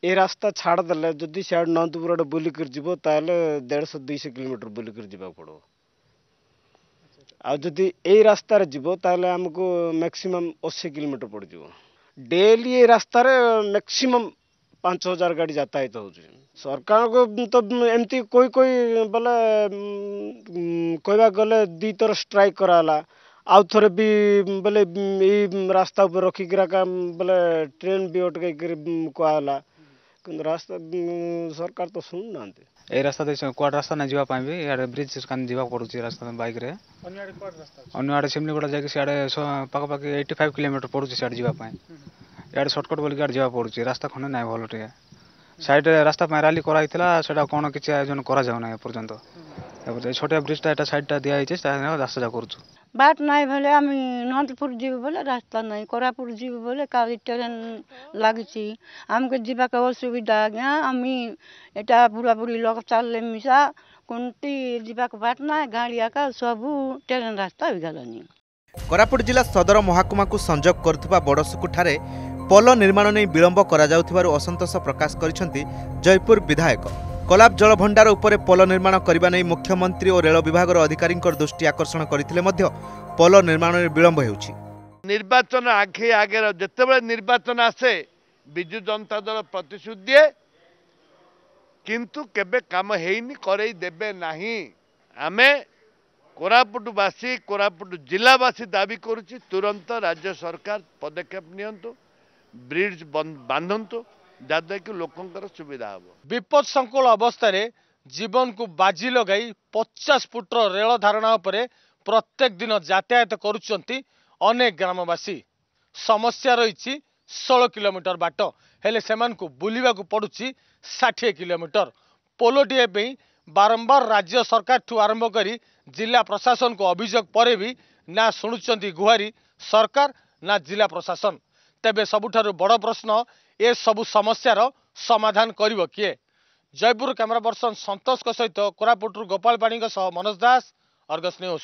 ए रास्ता छाड़ देले जदि सियाड़ नंदपुर आड़े बुलिकर जीवो ताहले 150-200 किलोमीटर बुलिकर जीवा पड़ो। आ जदि ए रास्ता रे जीवो ताहले हमको मैक्सिमम 80 किलोमीटर पड़ जीवो। डेली ए रास्ता रे मैक्सिमम 5000 गाड़ी यातायात होउछ। सरकार को तो एमती कोई कोई बोले कहबा गले दी तर स्ट्राइक कराला आउ थरे भी बोले ई रास्ता ऊपर रखी गिरा बोले ट्रेन भी अटके कहला कि रास्ता सरकार तो सुन ना। ए रास्ता दे क्वाड रास्ता ना जीवा पाए भी यार ब्रिज कान जीवा पड़ुची रास्ता बाइक रे अन्य आड़े सिमलीगुड़ा जाके सियाड़े पाखापाखि 85 किलोमीटर पड़ुची सियाड़े जीवा पाए यार शॉर्टकट बोल के जीवा पड़ुची रास्ता खंडे ना भल टे साइड रास्ता रैली कराइला सेटा कौन किसी आयोजन करा जाऊ ना पर्यंत छोटिया ब्रिजटा एटा साइडटा दिया रास्ता जा करूँ बाट नहीं भले आम नंदपुर जीव बोले रास्ता नहीं कोरापुर जीव बोले काली ट्रेन लगी आमके जीवाक असुविधा आज्ञा आम एटा बुढ़ा बुढ़ी लोग चलले मिसा कुंटी जीवाक बाट ना गाड़ी आका सब ट्रेन रास्ता हो गलानी। कोरापुट जिला सदर महाकुमा को संजोग करुवा बड़सुकुठारे पोल निर्माण नहीं विलंब करा जाउथिबारु असंतोष प्रकाश करिसेंति जयपुर विधायक। कोलाब जलभंडार उपरे पोल निर्माण करने नहीं मुख्यमंत्री और रेल विभाग अधिकारी दृष्टि आकर्षण करथिले मध्य पोल निर्माण में विलंब होउछि। निर्वाचन आगे आगे जितेबाला निर्वाचन आसे विजु जनता दल प्रतिश्रुति दिए किंतु केबे काम हेइनी करई देबे नाही। आमे कोरापुटवासी कोरापुट जिलावासी दाबी करुछि तुरंत राज्य सरकार पदक्षेप नियंतु ब्रिज बांधंतु जहाँ कि लोकंकर सुविधा हम। विपद संकुल अवस्था जीवन को बाजी लगाई 50 फुटर रेल धारणा उपरे प्रत्येक दिन यातायात करुचंती अनेक ग्रामवासी। समस्या रही 16 किलोमीटर बाट हेले सेमान को बुलिबा को पड़ुछि 60 किलोमीटर। पोलोटीए बारंबार राज्य सरकार ठू आरंभ करी जिला प्रशासन को अभियोग पर भी ना शुणुचंती गुहारी सरकार ना जिला प्रशासन। तेबे सबुठारु बड़ प्रश्न ए सबु समस्यार समाधान करिवो किए? जयपुर कैमरा पर्सन संतोष सहित कोरापुटरू गोपाल पाणी मनोज दास, अर्गस न्यूज।